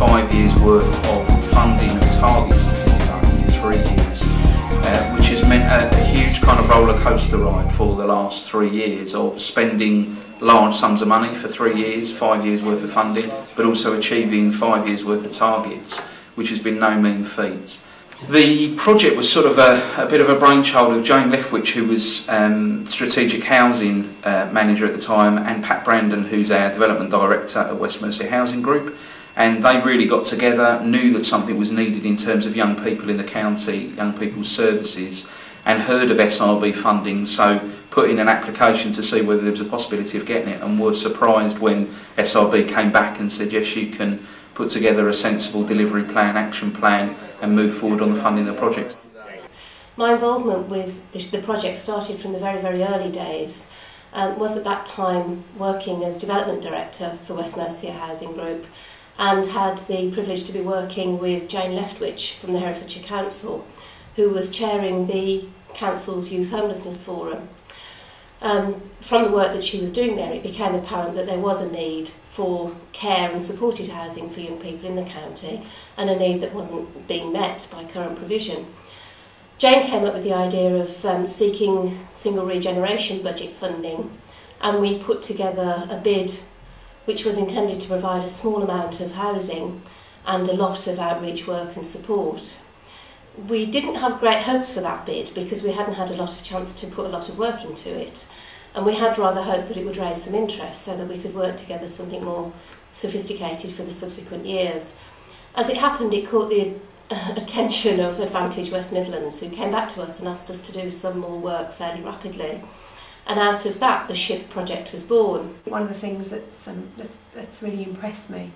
5 years worth of funding and targets to be done in 3 years, which has meant a huge kind of roller coaster ride for the last 3 years of spending large sums of money for 3 years, 5 years worth of funding, but also achieving 5 years worth of targets, which has been no mean feat. The project was sort of a bit of a brainchild of Jane Leftwich, who was Strategic Housing Manager at the time, and Pat Brandon, who's our Development Director at West Mercia Housing Group. And they really got together, knew that something was needed in terms of young people in the county, young people's services, and heard of SRB funding, so put in an application to see whether there was a possibility of getting it, and were surprised when SRB came back and said, yes, you can put together a sensible delivery plan, action plan, and move forward on the funding of the project. My involvement with the project started from the very, very early days. Was at that time working as Development Director for West Mercia Housing Group, and had the privilege to be working with Jane Leftwich from the Herefordshire Council, who was chairing the Council's Youth Homelessness Forum. From the work that she was doing there, it became apparent that there was a need for care and supported housing for young people in the county, and a need that wasn't being met by current provision. Jane came up with the idea of seeking single regeneration budget funding, and we put together a bid which was intended to provide a small amount of housing and a lot of outreach work and support. We didn't have great hopes for that bid because we hadn't had a lot of chance to put a lot of work into it, and we had rather hoped that it would raise some interest so that we could work together something more sophisticated for the subsequent years. As it happened, it caught the attention of Advantage West Midlands, who came back to us and asked us to do some more work fairly rapidly. And out of that, the SHYPP project was born. One of the things that's really impressed me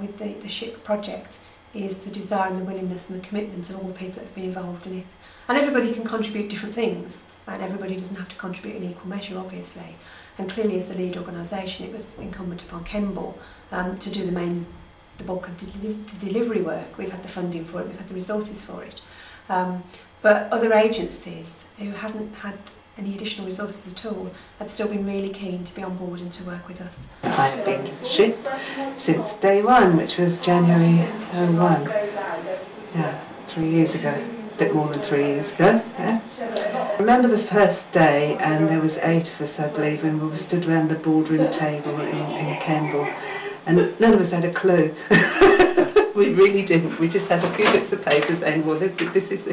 with the SHYPP project is the desire and the willingness and the commitment of all the people that have been involved in it. And everybody can contribute different things, and everybody doesn't have to contribute in equal measure, obviously. And clearly, as the lead organisation, it was incumbent upon Kemble to do the bulk of the delivery work. We've had the funding for it, we've had the resources for it. But other agencies who haven't had any additional resources at all have still been really keen to be on board and to work with us. I've been with SHYPP since day one, which was January 01. Yeah, 3 years ago. A bit more than 3 years ago. Yeah. I remember the first day, and there was 8 of us, I believe, and we were stood around the boardroom table in Kemble, and none of us had a clue. We really didn't. We just had a few bits of paper saying, well, this is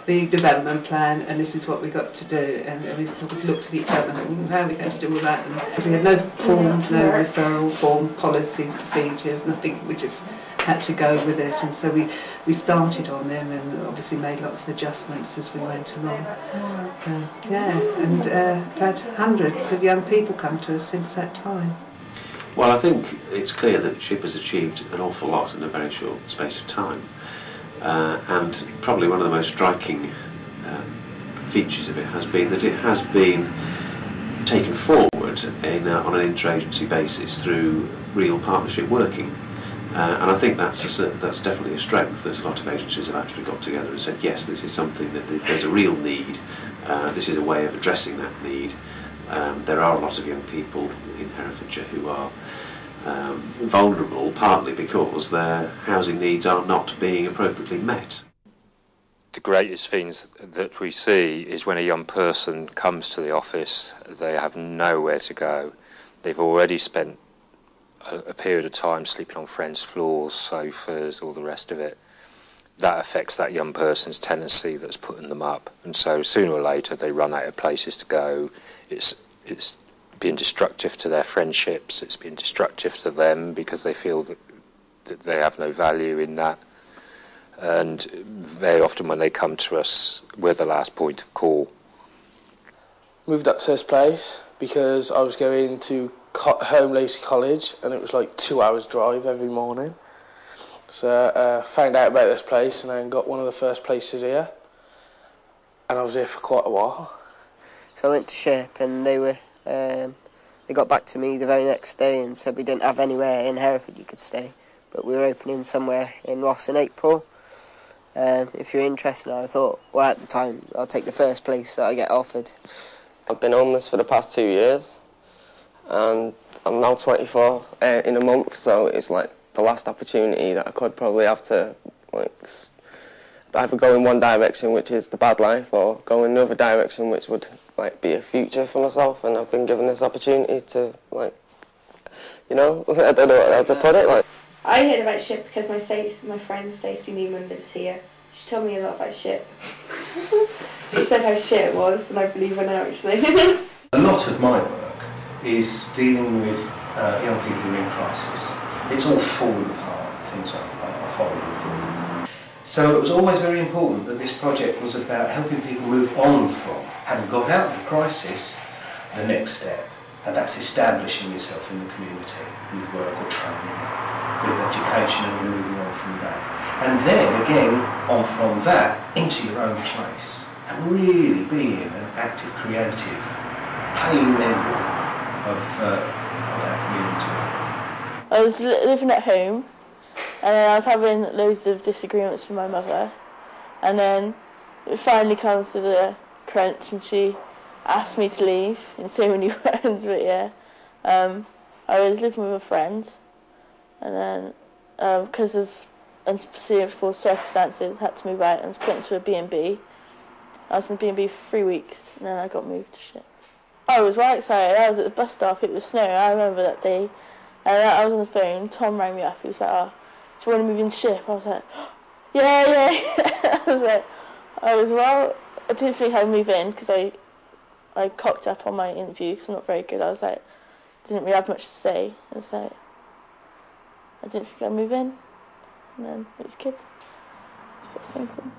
the development plan, and this is what we got to do. And we sort of looked at each other and how are we going to do all that? And we had no forms, no referral form, policies, procedures, nothing. We just had to go with it. And so we started on them and obviously made lots of adjustments as we went along. Yeah, and had hundreds of young people come to us since that time. Well, I think it's clear that SHYPP has achieved an awful lot in a very short space of time, and probably one of the most striking features of it has been that it has been taken forward on an interagency basis through real partnership working, and I think that's definitely a strength, that a lot of agencies have actually got together and said, yes, this is something that there's a real need, this is a way of addressing that need. There are a lot of young people in Herefordshire who are vulnerable, partly because their housing needs are not being appropriately met. The greatest things that we see is when a young person comes to the office, they have nowhere to go. They've already spent a period of time sleeping on friends' floors, sofas, all the rest of it. That affects that young person's tenancy that's putting them up, and so sooner or later they run out of places to go. It's being destructive to their friendships, it's being destructive to them because they feel that they have no value in that. And very often when they come to us, we're the last point of call. Moved up to this place because I was going to Home Lacey College, and it was like 2 hours drive every morning. So found out about this place and then got one of the first places here, and I was here for quite a while. So I went to SHYPP, and they got back to me the very next day and said we didn't have anywhere in Hereford you could stay, but we were opening somewhere in Ross in April. If you're interested, I thought, well, at the time, I'll take the first place that I get offered. I've been homeless for the past 2 years, and I'm now 24 in a month, so it's like the last opportunity that I could probably have to like either go in one direction, which is the bad life, or go in another direction, which would like be a future for myself. And I've been given this opportunity to like, you know, I don't know how to put it. Like, I heard about SHYPP because my friend Stacey Newman lives here. She told me a lot about SHYPP. She said how shit it was, and I believe her now actually. A lot of my work is dealing with young people who are in crisis. It's all fallen apart, things are horrible for them. So it was always very important that this project was about helping people move on from, having got out of the crisis, the next step. And that's establishing yourself in the community with work or training, a bit of education, and then moving on from that. And then again, on from that, into your own place, and really being an active, creative, paying member of our community. I was living at home, and then I was having loads of disagreements with my mother, and then it finally comes to the crunch, and she asked me to leave in so many words, but yeah. I was living with a friend, and then because of unforeseeable circumstances, I had to move out and was put into a B&B. I was in a B&B for 3 weeks, and then I got moved to SHYPP. I was right excited. I was at the bus stop, it was snowing, I remember that day, and I was on the phone. Tom rang me up, he was like, "Oh, do you want to move into SHYPP?" I was like, yeah. I didn't think I'd move in, because I cocked up on my interview because I'm not very good. I was like, didn't really have much to say. I was like, I didn't think I'd move in. And then it was kids. It's been cool.